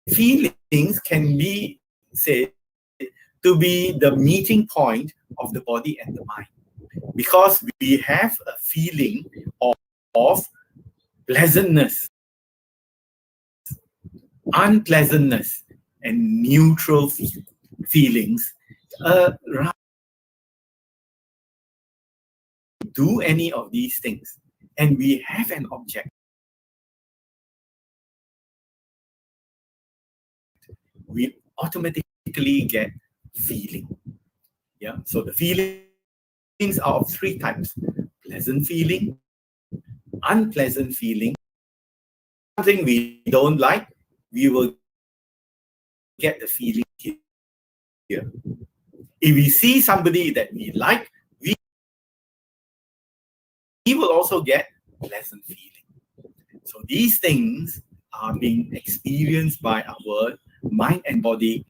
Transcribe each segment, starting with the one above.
feelings can be said to be the meeting point of the body and the mind, because we have a feeling of pleasantness, unpleasantness, and neutral feelings. Rather do any of these things, and we have an object, we automatically get feeling. Yeah. So the feelings are of three types: pleasant feeling, unpleasant feeling. Something we don't like, we will get the feeling here. If we see somebody that we like, we will also get pleasant feeling. So these things are being experienced by our mind and body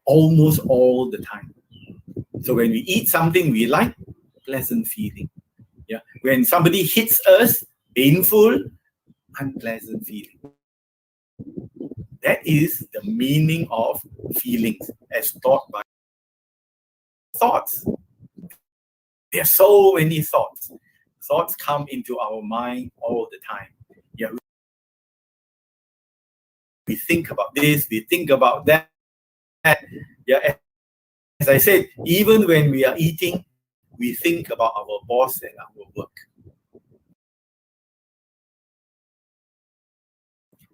almost all the time. So when we eat something we like, pleasant feeling. Yeah. When somebody hits us, painful, unpleasant feeling. That is the meaning of feelings as taught by thoughts. There are so many thoughts. Thoughts come into our mind all the time. Yeah, we think about this, we think about that. Yeah, as I said, even when we are eating, we think about our boss and our work.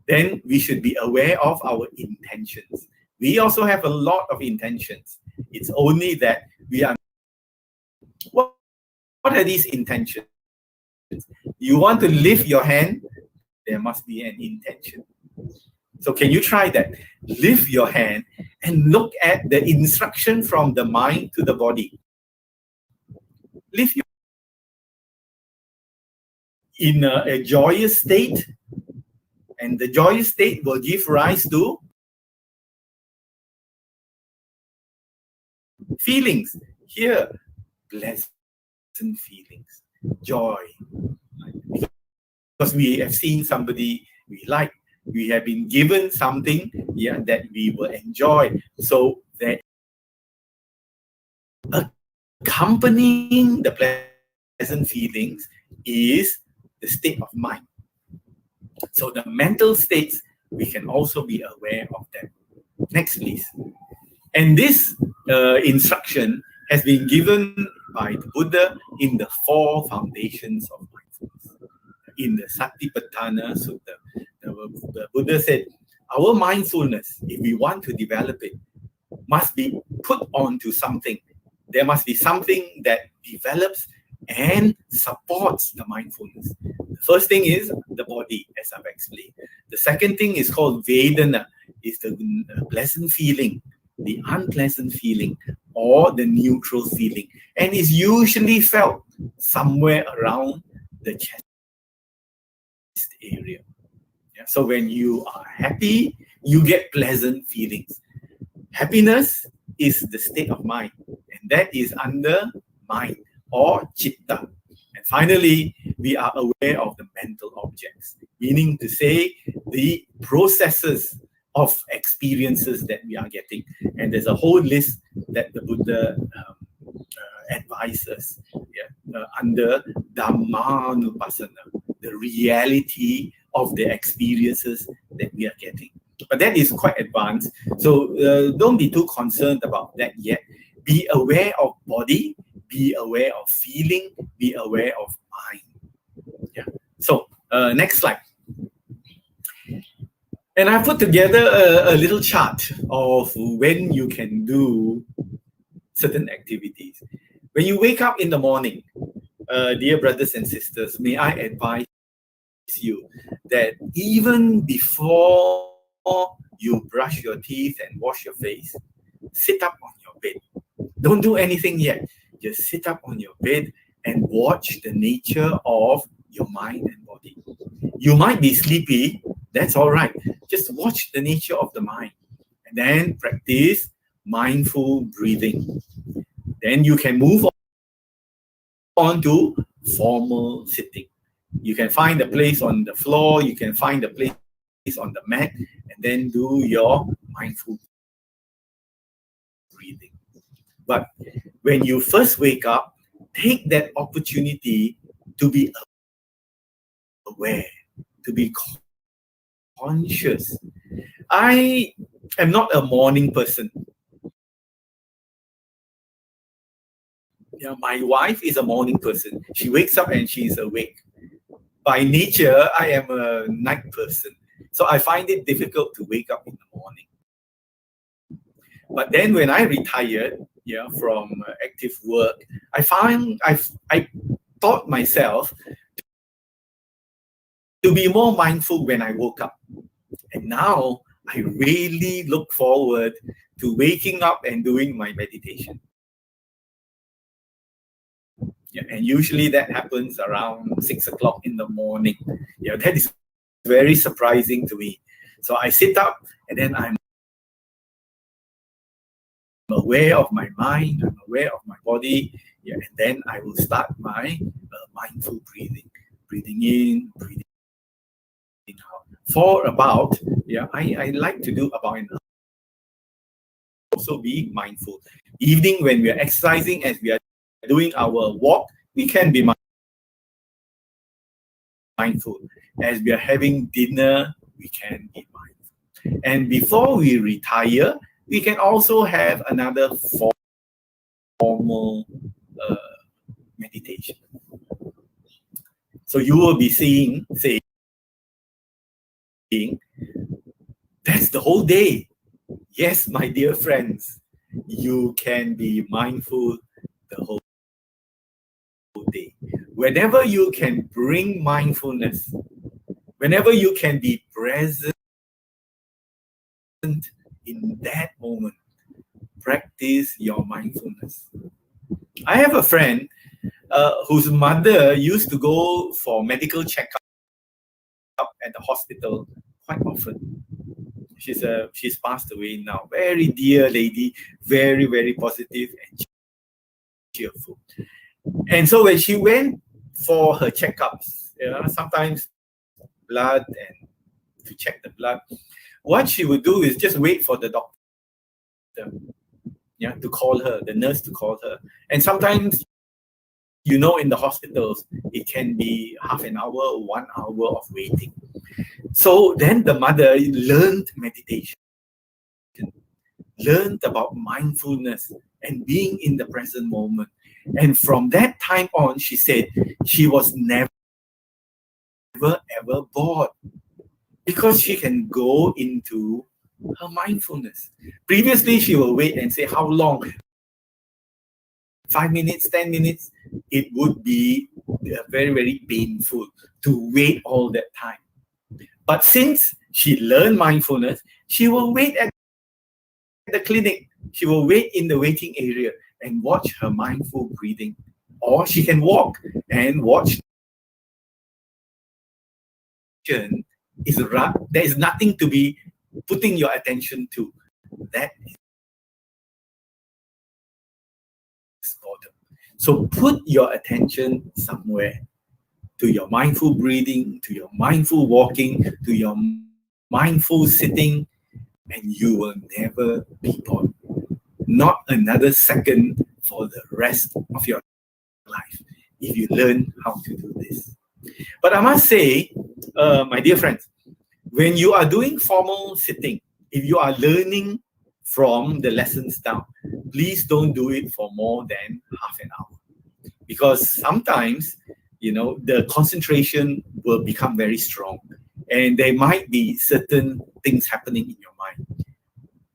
Then we should be aware of our intentions. We also have a lot of intentions. It's only that we are. What are these intentions? You want to lift your hand, there must be an intention. So can you try that? Lift your hand and look at the instruction from the mind to the body. Lift your in a joyous state, and the joyous state will give rise to feelings. Here, pleasant feelings, joy. Because we have seen somebody we like, we have been given something, yeah, that we will enjoy. So that accompanying the pleasant feelings is the state of mind. So the mental states, we can also be aware of them. Next, please. And this instruction has been given by the Buddha in the 4 foundations of mindfulness. In the Satipatthana Sutta, the Buddha said, our mindfulness, if we want to develop it, must be put onto something. There must be something that develops and supports the mindfulness. The first thing is the body, as I've explained. The second thing is called Vedana, is the pleasant feeling, the unpleasant feeling, or the neutral feeling, and is usually felt somewhere around the chest area. Yeah? So when you are happy, you get pleasant feelings. Happiness is the state of mind, and that is under mind or chitta. And finally, we are aware of the mental objects, meaning to say the processes of experiences that we are getting. And there's a whole list that the Buddha advises, under Dhammanupassana, the reality of the experiences that we are getting. But that is quite advanced. So don't be too concerned about that yet. Be aware of body, be aware of feeling, be aware of mind. Yeah. So next slide. And I put together a little chart of when you can do certain activities. When you wake up in the morning, dear brothers and sisters, may I advise you that even before you brush your teeth and wash your face, sit up on your bed. Don't do anything yet. Just sit up on your bed and watch the nature of your mind and body. You might be sleepy, that's all right. Just watch the nature of the mind and then practice mindful breathing. Then you can move on to formal sitting. You can find a place on the floor, you can find a place on the mat and then do your mindful breathing. But when you first wake up, take that opportunity to be aware, to be conscious. I am not a morning person. Yeah, my wife is a morning person. She wakes up and she's awake. By nature, I am a night person. So I find it difficult to wake up in the morning. But then when I retired, from active work, I taught myself to be more mindful when I woke up. And now I really look forward to waking up and doing my meditation. Yeah, and usually that happens around 6 o'clock in the morning. Yeah, that is very surprising to me. So I sit up and then I'm aware of my mind, I'm aware of my body, and then I will start my mindful breathing in, breathing out. For about, I like to do about an hour. Also be mindful. Evening when we are exercising, as we are doing our walk, we can be mindful. As we are having dinner, we can be mindful. And before we retire, we can also have another formal meditation. So you will be saying, that's the whole day. Yes, my dear friends, you can be mindful the whole day. Whenever you can bring mindfulness, whenever you can be present in that moment, practice your mindfulness. I have a friend whose mother used to go for medical checkup at the hospital quite often. She's passed away now. Very dear lady, very, very positive and cheerful. And so when she went for her checkups, sometimes blood and to check the blood, what she would do is just wait for the doctor, to call her, the nurse to call her. And sometimes, in the hospitals, it can be half an hour, 1 hour of waiting. So then the mother learned meditation, learned about mindfulness and being in the present moment. And from that time on, she said she was never ever bored because she can go into her mindfulness. Previously, she will wait and say, how long? 5 minutes, 10 minutes. It would be very, very painful to wait all that time. But since she learned mindfulness, she will wait at the clinic. She will wait in the waiting area and watch her mindful breathing. Or she can walk and watch. There is nothing to be putting your attention to. That is boredom. So put your attention somewhere, to your mindful breathing, to your mindful walking, to your mindful sitting, and you will never be bored. Not another second for the rest of your life if you learn how to do this. But I must say, my dear friends, when you are doing formal sitting, if you are learning from the lessons down, please don't do it for more than half an hour. Because sometimes, the concentration will become very strong and there might be certain things happening in your mind.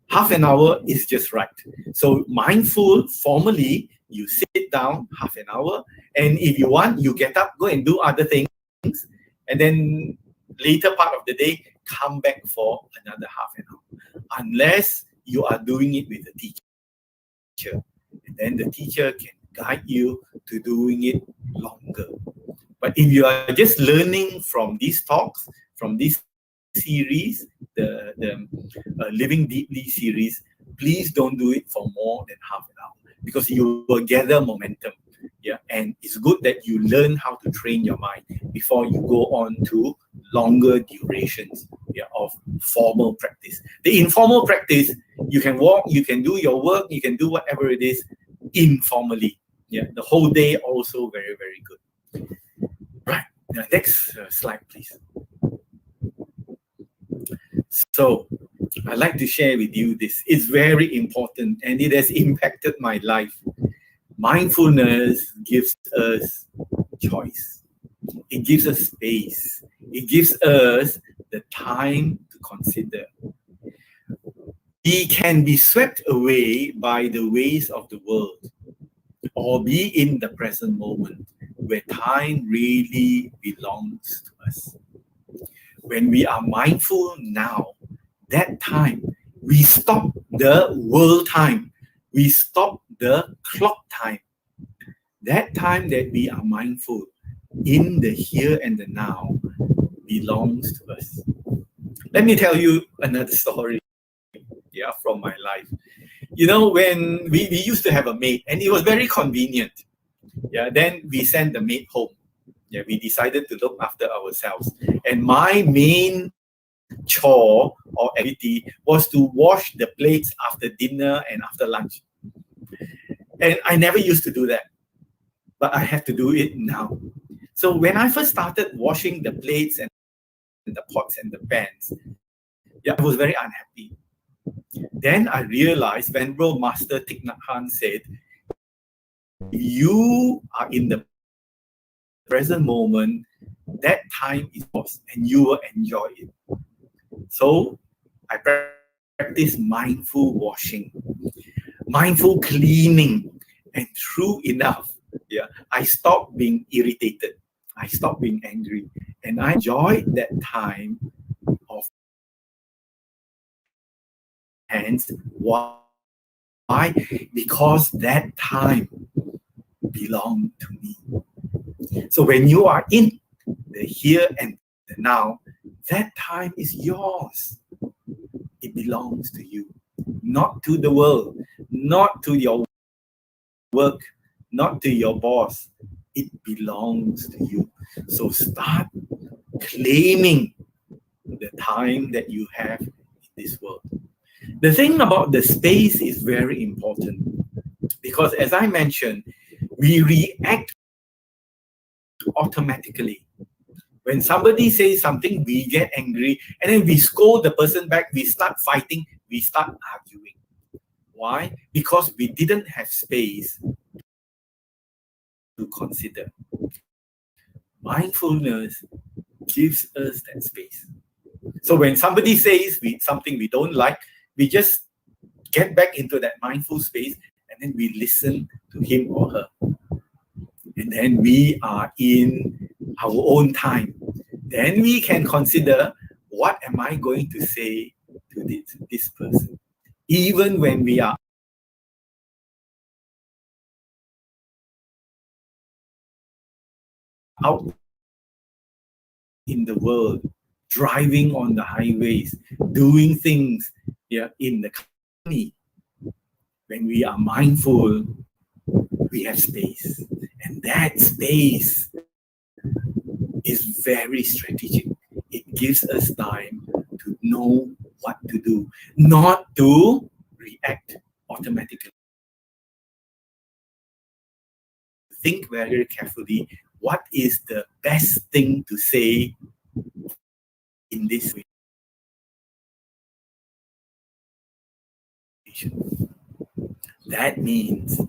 Half an hour is just right. So mindful, formally, you sit down half an hour, and if you want, you get up, go and do other things, and then later part of the day, come back for another half an hour. Unless you are doing it with a teacher, and then the teacher can guide you to doing it longer. But if you are just learning from these talks, from this series, the Living Deeply series, please don't do it for more than half an hour because you will gather momentum. And it's good that you learn how to train your mind before you go on to longer durations of formal practice. The informal practice, you can walk, you can do your work, you can do whatever it is informally. The whole day also very, very good. Right. Now, next slide, please. So I'd like to share with you this. It's very important and it has impacted my life. Mindfulness gives us choice. It gives us space. It gives us the time to consider. We can be swept away by the ways of the world or be in the present moment where time really belongs to us. When we are mindful now, that time, we stop the world time. We stop the clock time. That time that we are mindful in the here and the now belongs to us. Let me tell you another story from my life. When we used to have a maid and it was very convenient. Then we sent the maid home. We decided to look after ourselves. And my main chore or activity was to wash the plates after dinner and after lunch. And I never used to do that, but I have to do it now. So when I first started washing the plates and the pots and the pans, I was very unhappy. Then I realized Venerable Master Thich Nhat Hanh said, you are in the present moment, that time is yours and you will enjoy it. So I practice mindful washing, mindful cleaning, and true enough, I stopped being irritated. I stopped being angry, and I enjoyed that time of hands. Why? Because that time belonged to me. So when you are in the here and the now, that time is yours. It belongs to you, not to the world, not to your work, not to your boss. It belongs to you. So start claiming the time that you have in this world. The thing about the space is very important because, as I mentioned, we react automatically. When somebody says something, we get angry and then we scold the person back, we start fighting, we start arguing. Why? Because we didn't have space to consider. Mindfulness gives us that space. So when somebody says something we don't like, we just get back into that mindful space and then we listen to him or her. And then we are in our own time. Then we can consider, what am I going to say to this person? Even when we are out in the world, driving on the highways, doing things in the company. When we are mindful, we have space. And that space is very strategic. It gives us time to know what to do, not to react automatically. Think very carefully, what is the best thing to say in this situation? That means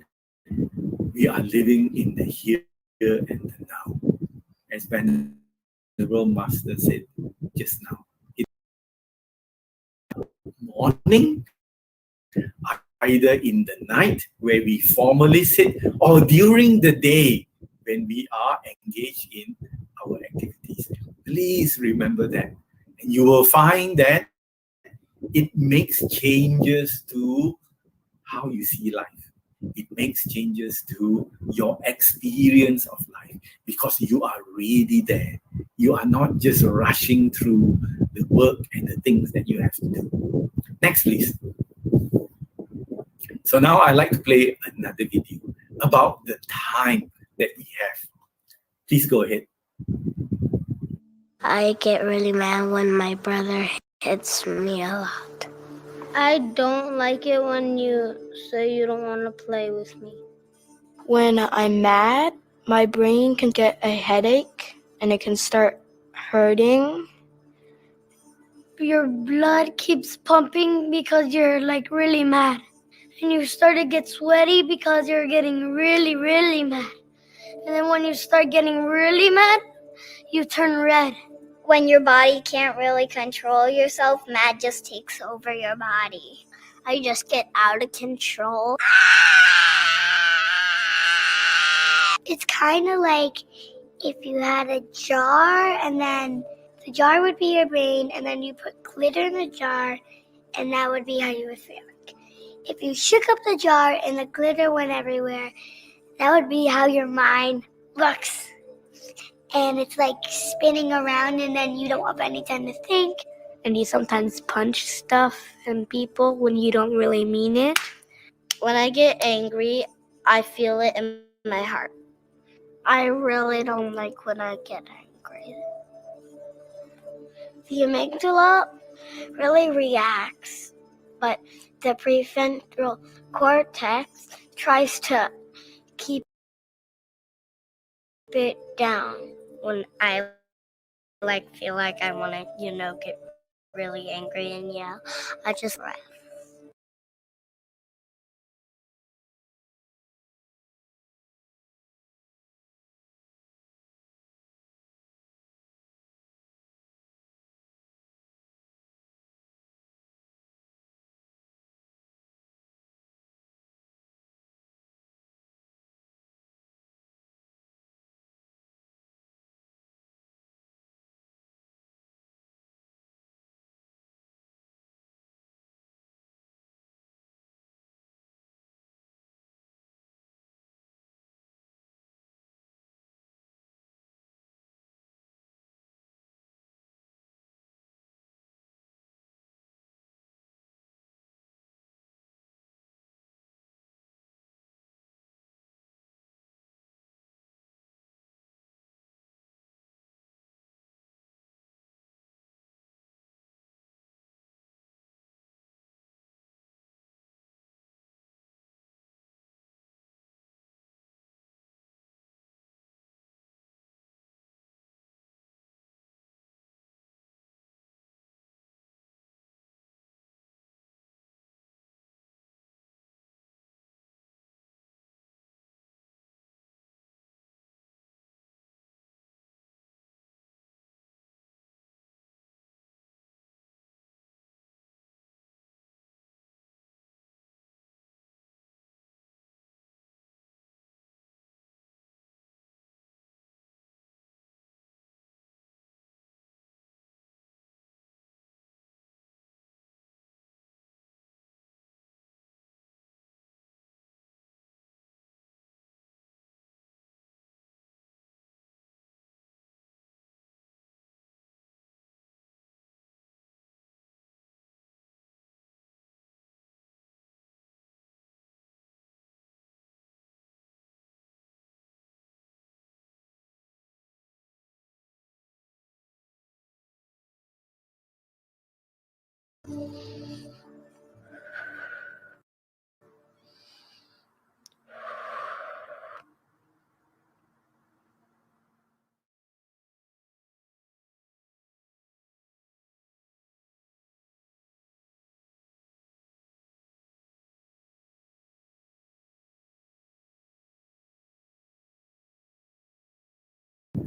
we are living in the here and the now. As Venerable Master said just now. In the morning, either in the night where we formally sit, or during the day when we are engaged in our activities. Please remember that. And you will find that it makes changes to how you see life. It makes changes to your experience of life because you are really there. You are not just rushing through the work and the things that you have to do. Next, please. So now I'd like to play another video about the time that we have. Please go ahead. I get really mad when my brother hits me a lot. I don't like it when you say you don't want to play with me. When I'm mad, my brain can get a headache and it can start hurting. Your blood keeps pumping because you're like really mad. And you start to get sweaty because you're getting really, really mad. And then when you start getting really mad, you turn red. When your body can't really control yourself, mad just takes over your body. I just get out of control. It's kind of like if you had a jar and then the jar would be your brain and then you put glitter in the jar and that would be how you would feel. If you shook up the jar and the glitter went everywhere, that would be how your mind looks. And it's like spinning around and then you don't have any time to think. And you sometimes punch stuff and people when you don't really mean it. When I get angry, I feel it in my heart. I really don't like when I get angry. The amygdala really reacts, but the prefrontal cortex tries to keep it down. When I feel like I want to, get really angry and yell, I just breath.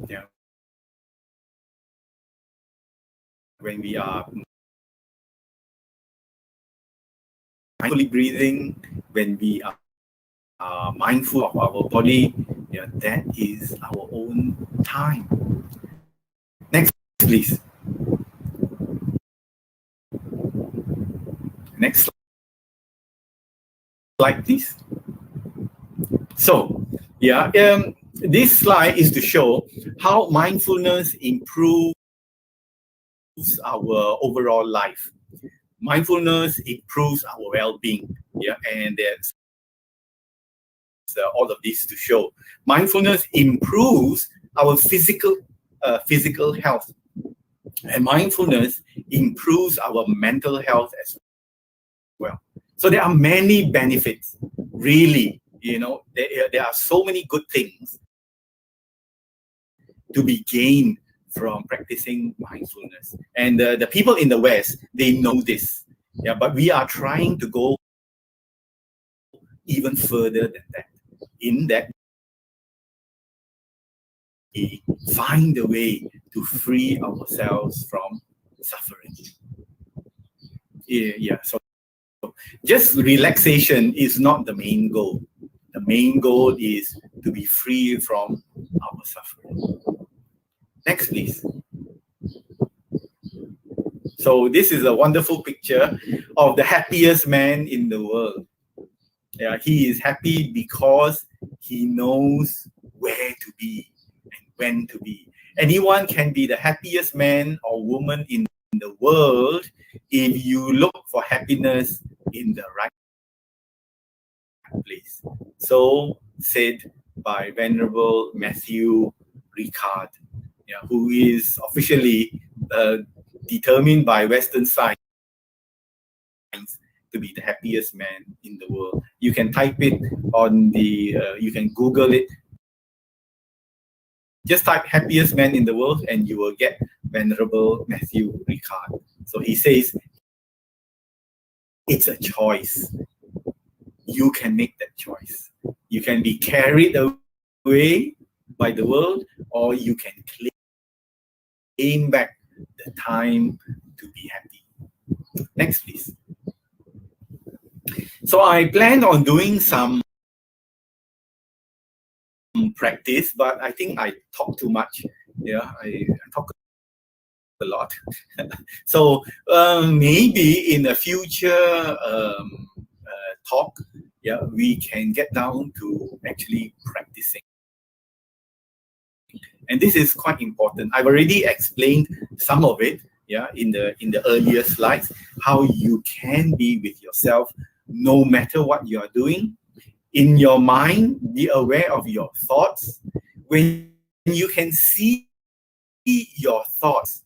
Yeah, when we are mindfully breathing, when we are mindful of our body, yeah, that is our own time. Next, please. Next slide, please. So, yeah, this slide is to show how mindfulness improves our overall life. Mindfulness improves our well-being. Yeah, and there's all of this to show mindfulness improves our physical health. And mindfulness improves our mental health as well. So there are many benefits, really. There are so many good things to be gained from practicing mindfulness. And the people in the West, they know this. Yeah, but we are trying to go even further than that. In that, we find a way to free ourselves from suffering. Yeah. So just relaxation is not the main goal. The main goal is to be free from our suffering. Next, please. So this is a wonderful picture of the happiest man in the world. Yeah, he is happy because he knows where to be and when to be. Anyone can be the happiest man or woman in the world if you look for happiness in the right place. So said by Venerable Matthew Ricard, who is officially determined by Western science to be the happiest man in the world. You can type it on you can Google it. Just type happiest man in the world and you will get Venerable Matthew Ricard. So he says, it's a choice. You can make that choice. You can be carried away by the world, or you can claim back the time to be happy. Next, please. So I planned on doing some practice, but I think I talk too much. Yeah, I talk a lot. So maybe in a future talk, we can get down to actually practicing. And this is quite important. I've already explained some of it, in the earlier slides, how you can be with yourself no matter what you are doing. In your mind, be aware of your thoughts. When you can see your thoughts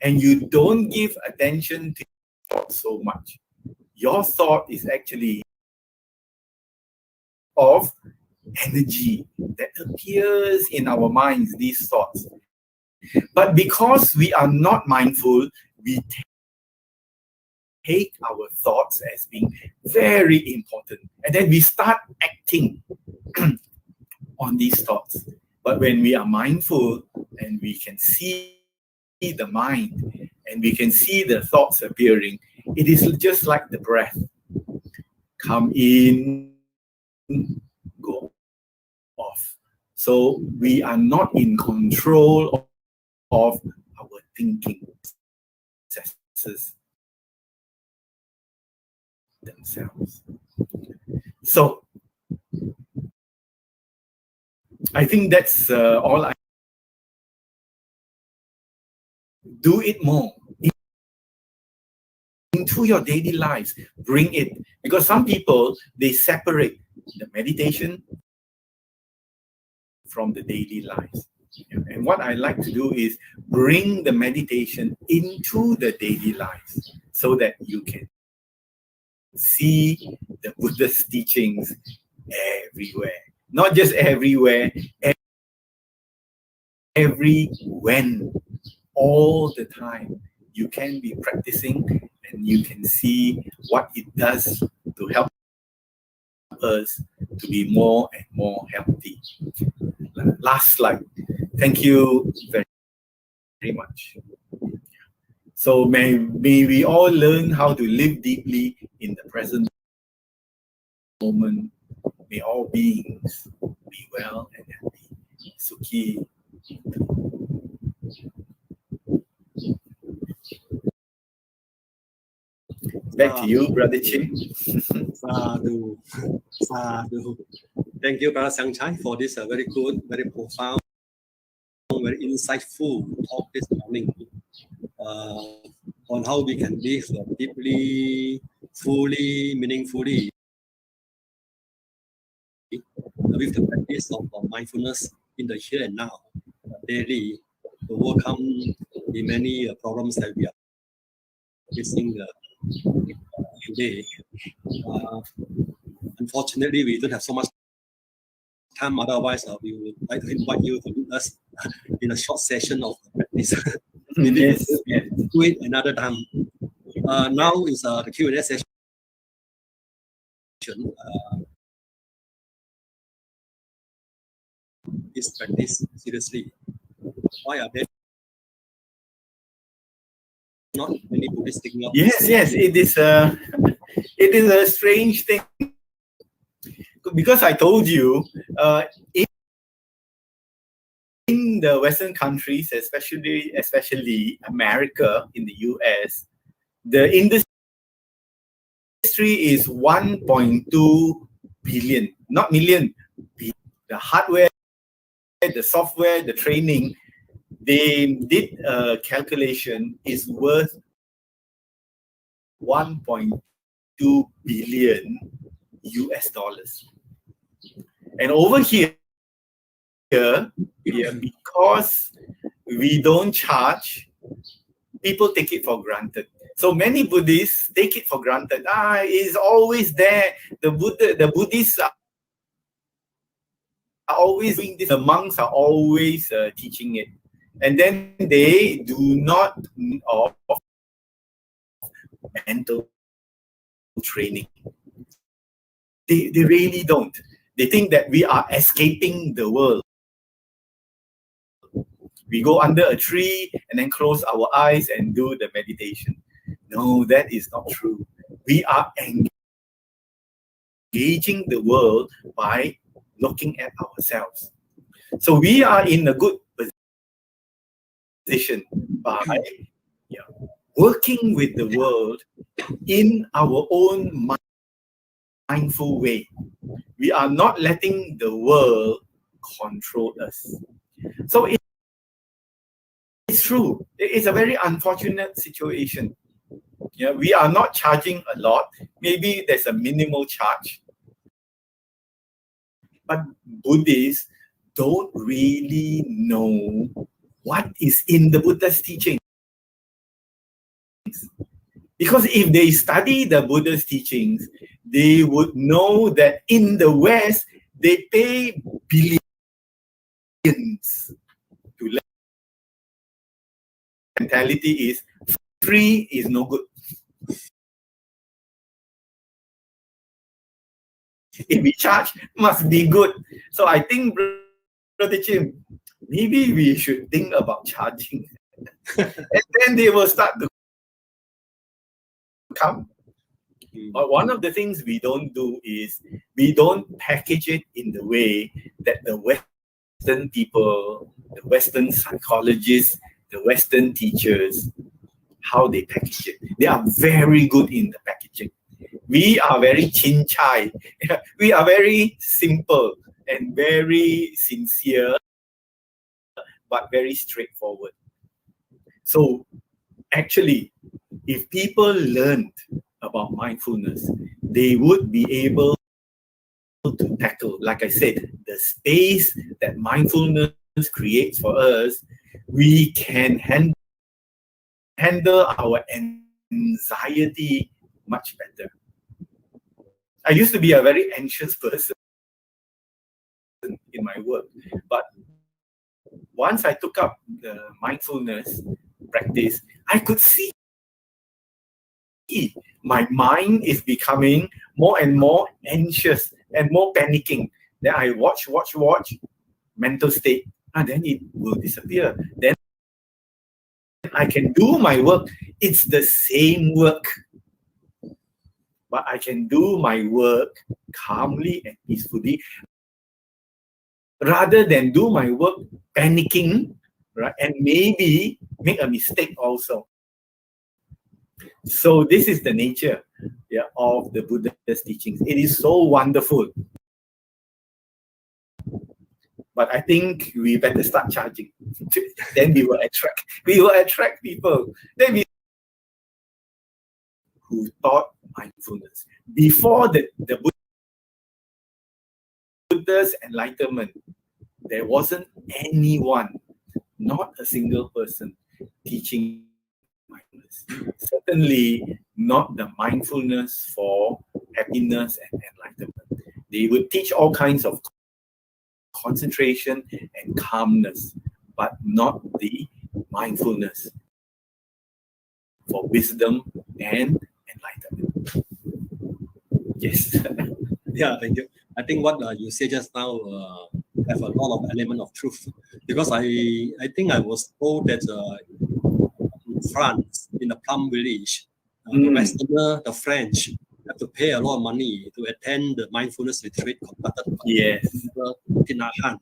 and you don't give attention to your thoughts so much, your thought is actually of energy that appears in our minds, these thoughts. But because we are not mindful, we take our thoughts as being very important. And then we start acting on these thoughts. But when we are mindful and we can see the mind and we can see the thoughts appearing, it is just like the breath. Come in, go off. So we are not in control of our thinking processes themselves. So I think that's all I do. It more into your daily lives. Bring it, because some people, they separate the meditation from the daily lives. And what I like to do is bring the meditation into the daily lives so that you can see the Buddha's teachings everywhere. Not just everywhere, when, all the time. You can be practicing and you can see what it does to help us to be more and more healthy. Last slide. Thank you very, very much. So may we all learn how to live deeply in the present moment. May all beings be well and happy. Sukhi. Back to you, Brother Ching. Sadhu. Sadhu. Thank you, Brother Sangchai, for this very good, very profound, very insightful talk this morning on how we can live deeply, fully, meaningfully with the practice of mindfulness in the here and now, daily, to overcome the many problems that we are facing today. Unfortunately, we don't have so much time. Otherwise, we would like to invite you to meet us in a short session of practice. Maybe Yes, we'll yes. do it another time. Now is the Q&A session. This practice seriously. Why are there not many Buddhists taking up? Yes, yes. It is a strange thing, because I told you, in the Western countries, especially America, in the US, the industry is 1.2 billion, not million. The hardware, the software, the training, they did a calculation, is worth 1.2 billion US dollars. And over here, because we don't charge, people take it for granted. So many Buddhists take it for granted. It's always there. The Buddhists are always doing this. The monks are always teaching it. And then they do not of mental training. They really don't. They think that we are escaping the world. We go under a tree and then close our eyes and do the meditation. No, that is not true. We are engaging the world by looking at ourselves. So we are in a good position by working with the world in our own mindful way. We are not letting the world control us. So it's true. It's a very unfortunate situation. We are not charging a lot. Maybe there's a minimal charge. But Buddhists don't really know what is in the Buddha's teaching. Because if they study the Buddha's teachings, they would know that in the West, they pay billions to learn. Mentality is free is no good. If we charge, must be good. So I think, Brother Chim, maybe we should think about charging. And then they will start to come. But one of the things we don't do is we don't package it in the way that the Western people, the Western psychologists, the Western teachers, how they package it. They are very good in the packaging. We are very chin-chai. We are very simple and very sincere, but very straightforward. So actually, if people learned about mindfulness, they would be able to tackle, like I said, the space that mindfulness creates for us. We can handle our anxiety much better. I used to be a very anxious person in my work, but once I took up the mindfulness practice, I could see my mind is becoming more and more anxious and more panicking. Then I watch, mental state, and then it will disappear. Then I can do my work. It's the same work, but I can do my work calmly and peacefully rather than do my work panicking, right? And maybe make a mistake also. So this is the nature of the Buddha's teachings. It is so wonderful. But I think we better start charging. Then we will attract people. Then we who taught mindfulness. Before the Buddha's enlightenment, there wasn't anyone, not a single person, teaching mindfulness. Certainly not the mindfulness for happiness and enlightenment. They would teach all kinds of concentration and calmness, but not the mindfulness for wisdom and enlightenment. Yes. Yeah, thank you. I think what you said just now have a lot of element of truth, because I think I was told that in France, in the plum village, the Westerner, the French have to pay a lot of money to attend the mindfulness retreat conducted by Yes. Tinahan.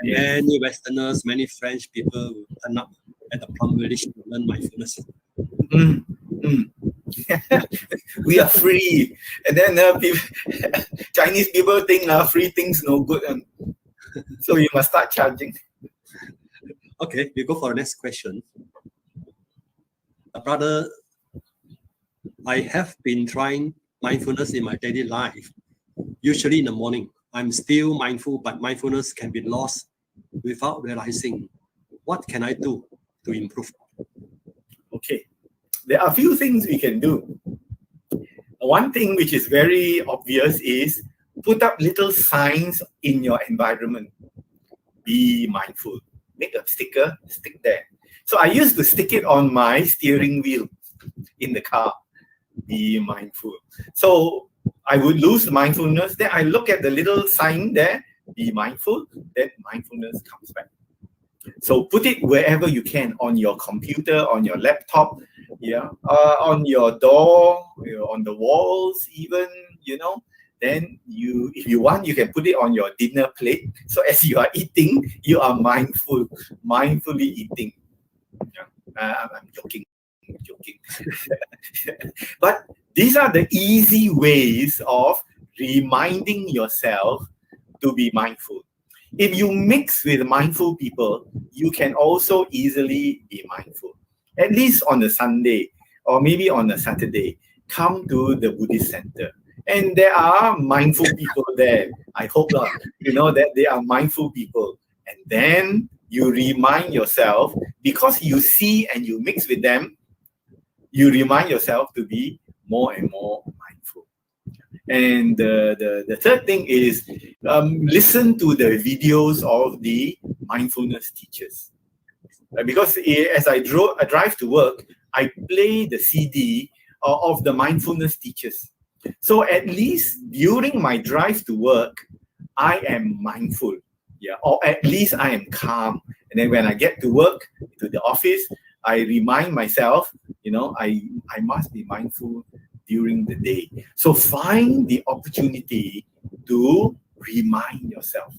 Many Westerners, many French people will turn up at the plum village to learn mindfulness. We are free, and then Chinese people think free things no good, so you must start charging. Okay, we go for the next question. Brother, I have been trying mindfulness in my daily life. Usually in the morning, I'm still mindful, but mindfulness can be lost without realizing. What can I do to improve? Okay, there are a few things we can do. One thing which is very obvious is put up little signs in your environment. Be mindful. Make a sticker, stick there. So I used to stick it on my steering wheel in the car. Be mindful. So I would lose mindfulness. Then I look at the little sign there. Be mindful. Then mindfulness comes back. So put it wherever you can, on your computer, on your laptop, on your door, on the walls, even, Then if you want, you can put it on your dinner plate. So as you are eating, you are mindfully eating. I'm joking. But these are the easy ways of reminding yourself to be mindful. If you mix with mindful people, you can also easily be mindful. At least on a Sunday or maybe on a Saturday, come to the Buddhist center. And there are mindful people there. I hope that they are mindful people. And then you remind yourself, because you see and you mix with them, you remind yourself to be more and more mindful. And the third thing is listen to the videos of the mindfulness teachers. Because as I drive to work, I play the CD of the mindfulness teachers. So at least during my drive to work, I am mindful, or at least I am calm. And then when I get to work, to the office, I remind myself, I must be mindful during the day. So find the opportunity to remind yourself.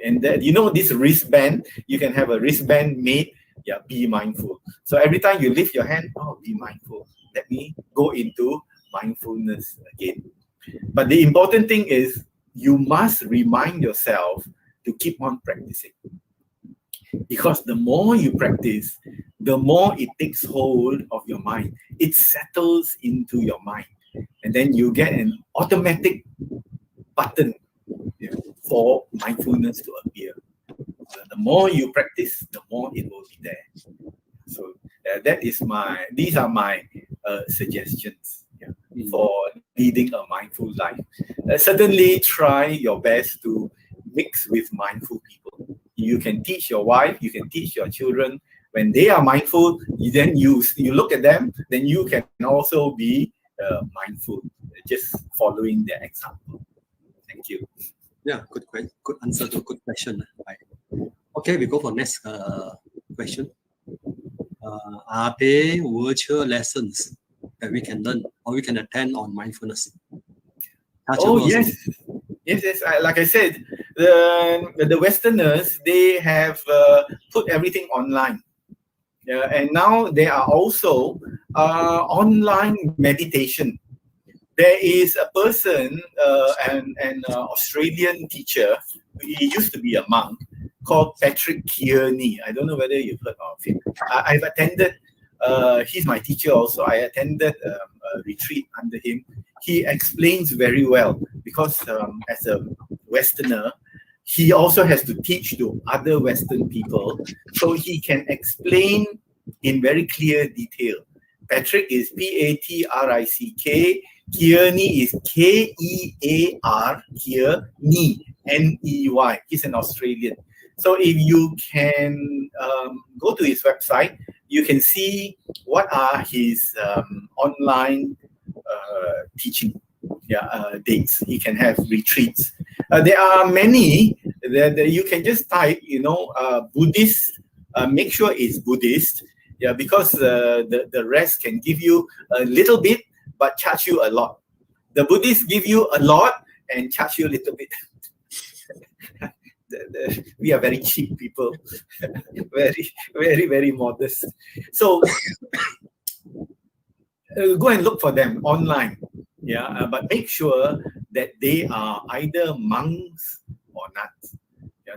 And that, this wristband, you can have a wristband made, be mindful. So every time you lift your hand, be mindful. Let me go into mindfulness again. But the important thing is you must remind yourself to keep on practicing. Because the more you practice, the more it takes hold of your mind. It settles into your mind. And then you get an automatic button for mindfulness to appear. The more you practice, the more it will be there. So these are my suggestions for leading a mindful life. Certainly try your best to mix with mindful people. You can teach your wife, you can teach your children. When they are mindful, then you look at them, then you can also be mindful, just following their example. Thank you. Yeah, good answer to a good question. Right. Okay, we go for next question. Are there virtual lessons that we can learn or we can attend on mindfulness? Yes. Like I said, the Westerners, they have put everything online. And now there are also online meditation. There is a person, an Australian teacher, he used to be a monk, called Patrick Kearney. I don't know whether you've heard of him. I've attended, he's my teacher also. I attended a retreat under him. He explains very well because as a Westerner, he also has to teach to other Western people. So he can explain in very clear detail. Patrick is Patrick, Kearney is Kear, Kearney, Ney. He's an Australian. So if you can go to his website, you can see what are his online teaching dates. He can have retreats. There are many that you can just type, Buddhist. Make sure it's Buddhist, because the rest can give you a little bit but charge you a lot. The Buddhists give you a lot and charge you a little bit. We are very cheap people, very, very, very modest. So go and look for them online, but make sure that they are either monks or nuns,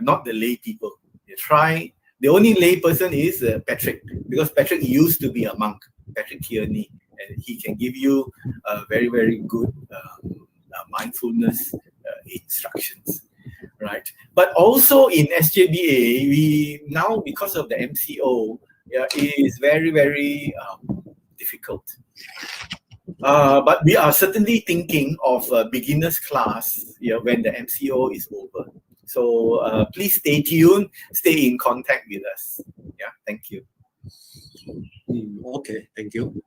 not the lay people. You try. The only lay person is Patrick, because Patrick used to be a monk, Patrick Kearney, and he can give you very, very good mindfulness instructions, right? But also in SJBA, we now, because of the MCO, it is very, very difficult. But we are certainly thinking of a beginner's class when the MCO is over. So please stay tuned, stay in contact with us. Thank you. Okay, thank you.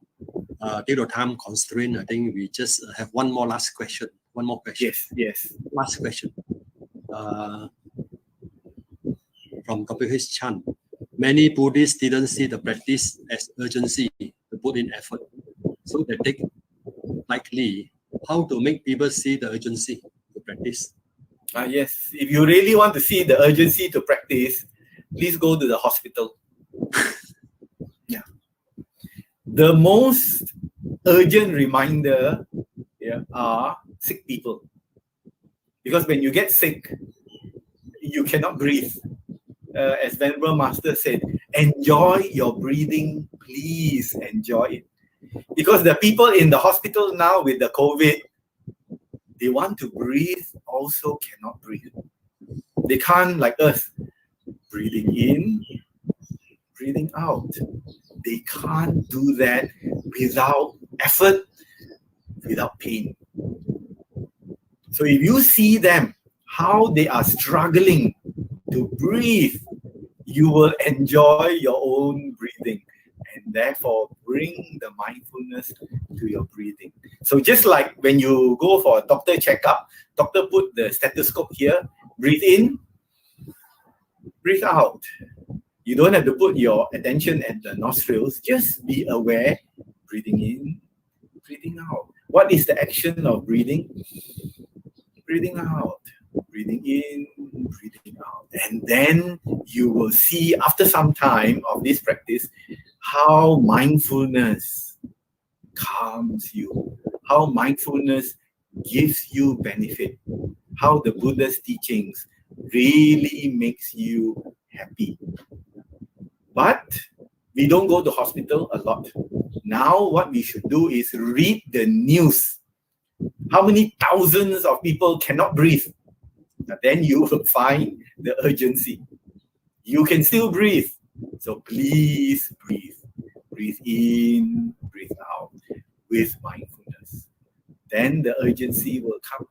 Due to time constraint, I think we just have one more question. Yes. Last question. From WH Chan. Many Buddhists didn't see the practice as urgency to put in effort. So they take lightly. How to make people see the urgency to practice? Yes, if you really want to see the urgency to practice, please go to the hospital. The most urgent reminder are sick people. Because when you get sick, you cannot breathe. As Venerable Master said, enjoy your breathing, please enjoy it. Because the people in the hospital now with the COVID, they want to breathe, also cannot breathe. They can't, like us, breathing in, breathing out. They can't do that without effort, without pain. So if you see them, how they are struggling to breathe, you will enjoy your own breathing and therefore bring the mindfulness to your breathing. So just like when you go for a doctor checkup, doctor put the stethoscope here, breathe in, breathe out. You don't have to put your attention at the nostrils, just be aware, breathing in, breathing out. What is the action of breathing? Breathing out, breathing in, breathing out. And then you will see after some time of this practice, how mindfulness calms you, how mindfulness gives you benefit, how the Buddha's teachings really makes you happy. But we don't go to hospital a lot. Now what we should do is read the news. How many thousands of people cannot breathe? Then you will find the urgency. You can still breathe. So please breathe. Breathe in, breathe out with mindfulness. Then the urgency will come.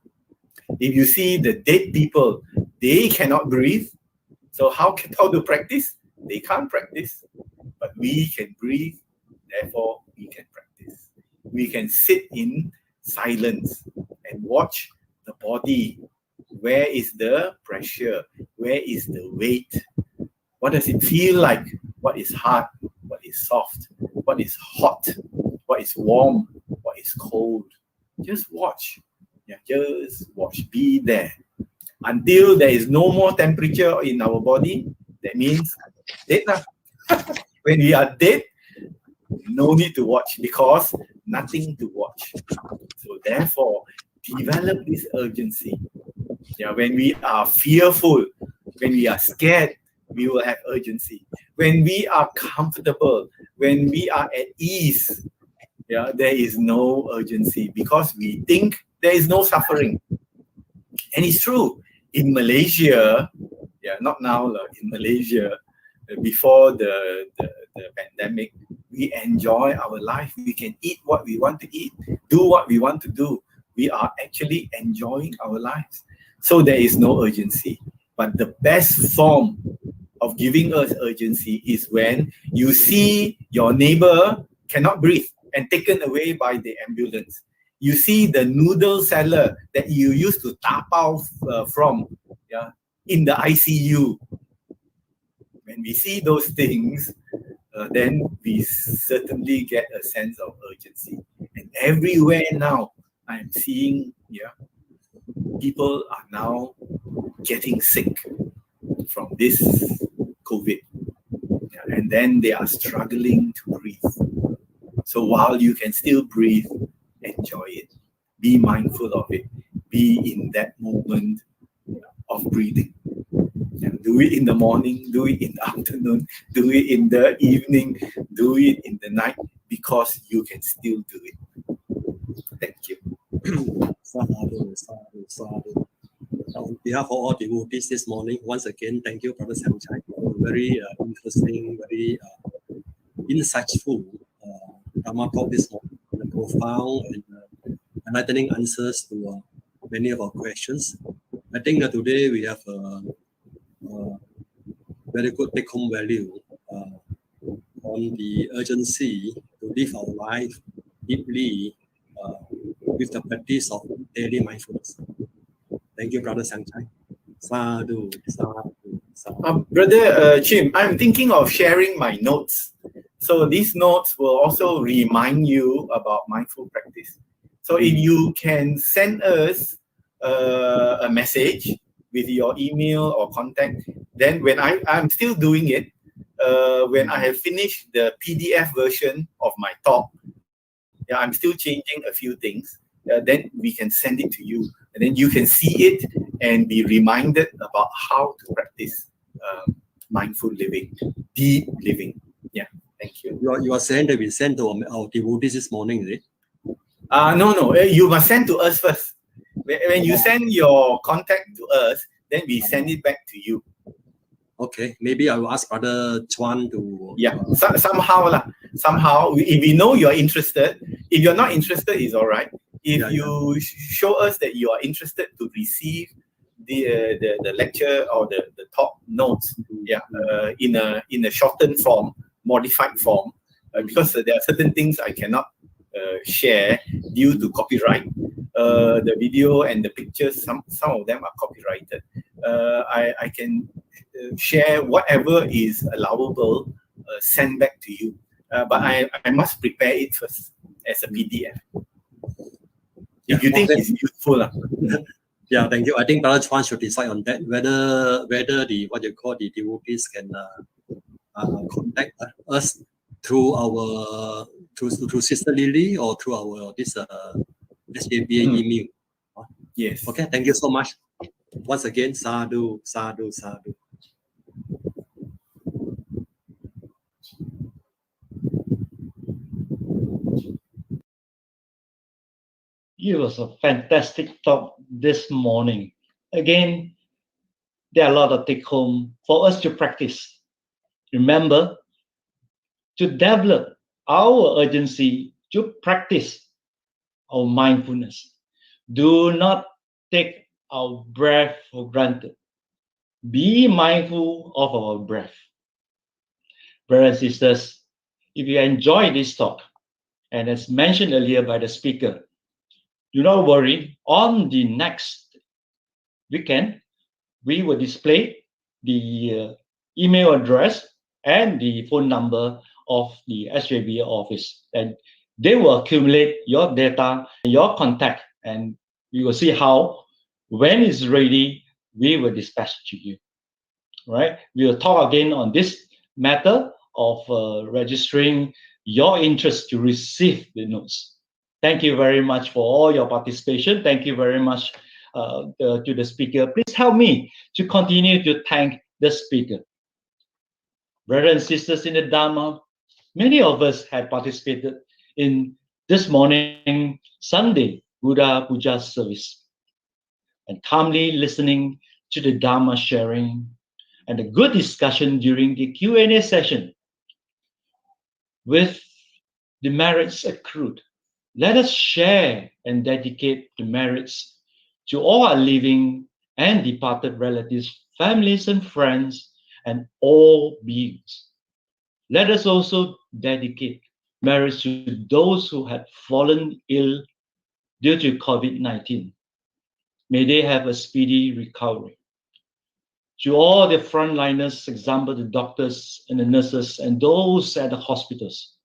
If you see the dead people, they cannot breathe. So how to practice? They can't practice. But we can breathe, therefore we can practice. We can sit in silence and watch the body. Where is the pressure? Where is the weight? What does it feel like? What is hard? What is soft? What is hot? What is warm? What is cold? Just watch. Just watch. Be there. Until there is no more temperature in our body, that means dead now. When we are dead, no need to watch because nothing to watch. So therefore, develop this urgency. When we are fearful, when we are scared, we will have urgency. When we are comfortable, when we are at ease, there is no urgency because we think there is no suffering. And it's true. In Malaysia, not now, in Malaysia, before the pandemic, we enjoy our life. We can eat what we want to eat, do what we want to do. We are actually enjoying our lives. So there is no urgency. But the best form of giving us urgency is when you see your neighbor cannot breathe and taken away by the ambulance. You see the noodle seller that you used to tap out from, yeah, in the ICU. When we see those things, then we certainly get a sense of urgency. And everywhere now, I'm seeing, yeah, people are now getting sick from this COVID. Yeah, and then they are struggling to breathe. So while you can still breathe, enjoy it. Be mindful of it. Be in that moment of breathing. Do it in the morning, do it in the afternoon, do it in the evening, do it in the night, because you can still do it. Thank you. Sadhu, sadhu, sadhu. On behalf of all devotees this morning, once again, thank you, Brother Samchai, for very interesting, very insightful Dharma talk this morning, and profound and enlightening answers to many of our questions. I think that today we have very good take-home value on the urgency to live our life deeply with the practice of daily mindfulness. Thank you, Brother Sangchai. Sadhu, sadhu, sadhu. Brother Chim, I'm thinking of sharing my notes. So these notes will also remind you about mindful practice. So if you can send us a message with your email or contact, then when I'm still doing it, when I have finished the PDF version of my talk, yeah, I'm still changing a few things, then we can send it to you. And then you can see it and be reminded about how to practice mindful living, deep living. Yeah, thank you. You are saying that we sent to our devotees this morning, is it? No, you must send to us first. When you send your contact to us, then we send it back to you. Okay, maybe I will ask Brother Chuan to... Yeah, somehow, if we know you're interested, if you're not interested, it's all right. If you show us that you are interested to receive the lecture or the talk notes, in a shortened form, modified form, because there are certain things I cannot share due to copyright. The video and the pictures, some of them are copyrighted. I can share whatever is allowable, send back to you. But I must prepare it first as a PDF. If you think it's useful. Yeah, thank you. I think Brother Chuan should decide on that, whether the the devotees can contact us through our through Sister Lily or through our this SJBA email. Yes. Okay, thank you so much. Once again, sadhu, sadhu, sadhu. It was a fantastic talk this morning. Again, there are a lot of take home for us to practice. Remember to develop our urgency to practice our mindfulness. Do not take our breath for granted. Be mindful of our breath. Brothers and sisters, if you enjoy this talk, and as mentioned earlier by the speaker, do not worry. On the next weekend, we will display the email address and the phone number of the SJB office. And they will accumulate your data, your contact, and we will see how, when it's ready, we will dispatch to you. Right? We will talk again on this matter of registering your interest to receive the notes. Thank you very much for all your participation. Thank you very much to the speaker. Please help me to continue to thank the speaker. Brothers and sisters in the Dharma, many of us had participated in this morning Sunday Buddha Puja service and calmly listening to the Dharma sharing, and a good discussion during the Q&A session with the merits accrued. Let us share and dedicate the merits to all our living and departed relatives, families and friends, and all beings. Let us also dedicate merits to those who had fallen ill due to COVID-19. May they have a speedy recovery. To all the frontliners, example the doctors and the nurses and those at the hospitals,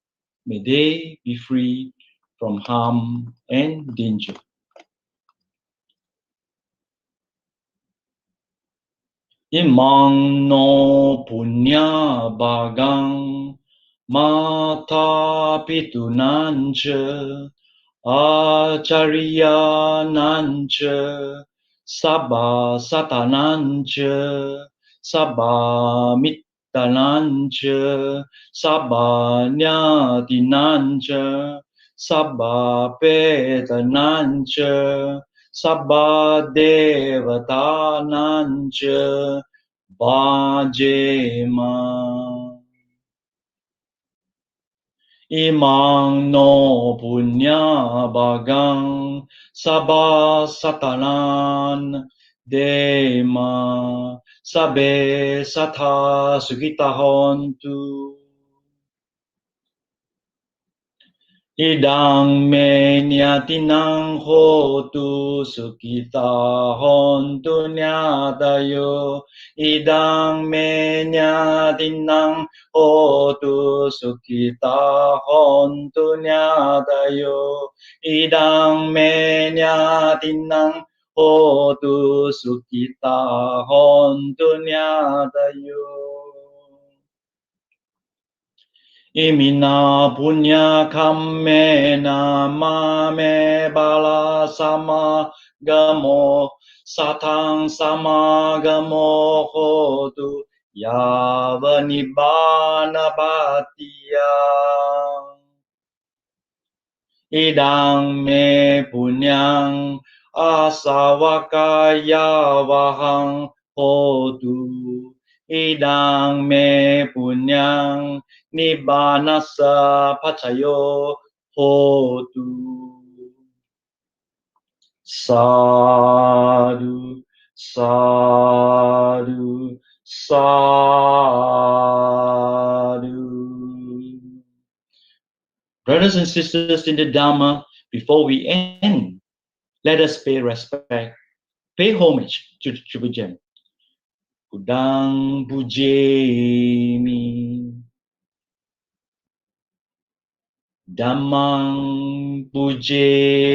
may they be free from harm and danger. Imang no punya bagang mata pitunancha acharya nancha sabba satanancha sabba mittanancha sabba nyatinancha sabba petanancha sabba devatanancha bhajema. Imang no punya bagang sabba satanan dema sabe satha sukita hontu. Idang me nyatinang hotu sukita hontu nyatayo. Idang me nyatinang hotu sukita hontu nyatayo. Idang me nyatinang hotu sukita hontu nyatayo. Imina punya kamena mame bala sama gamo satang sama gamo hotu yava nibbana bhattiya. Idang me punyang asawakaya vahang hotu. Idang me punyang nibbanasa pacayo hotu. Sadhu, sadhu, sadhu. Brothers and sisters in the Dharma, before we end, let us pay respect, pay homage to the Triple Gem. Udang pujemi, Dhammang pujemi,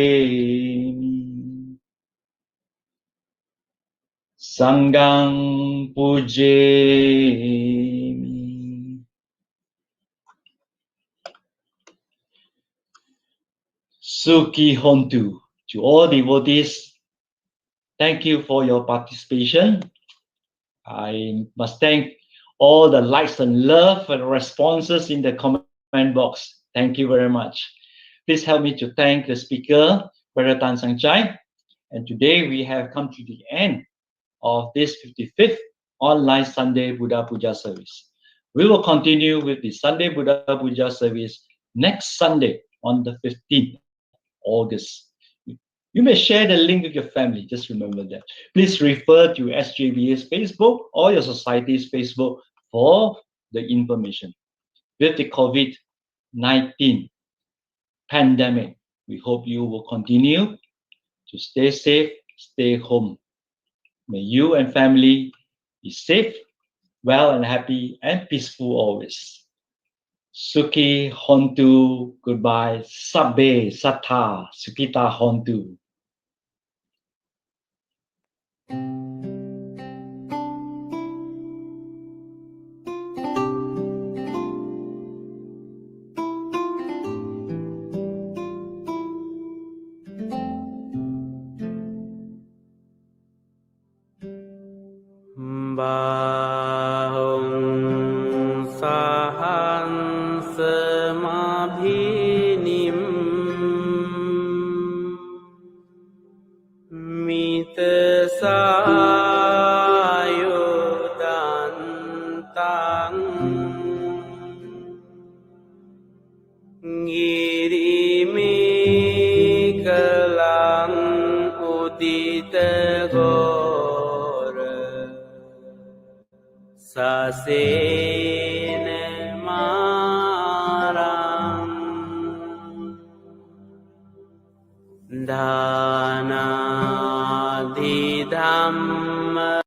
Sanghang pujemi. Sukhi Hontu. To all devotees, thank you for your participation. I must thank all the likes and love and responses in the comment box. Thank you very much. Please help me to thank the speaker, Pravachan Sangchai. And today we have come to the end of this 55th online Sunday Buddha Puja service. We will continue with the Sunday Buddha Puja service next Sunday on the 15th August. You may share the link with your family. Just remember that. Please refer to SJB's Facebook or your society's Facebook for the information. With the COVID-19 pandemic, we hope you will continue to stay safe, stay home. May you and family be safe, well and happy and peaceful always. Sukhi Hontu, goodbye. Sabbe Sattha Sukita Hontu. Bahong sahan semabhinim mita sayudan Sasena marang Dana di dhamma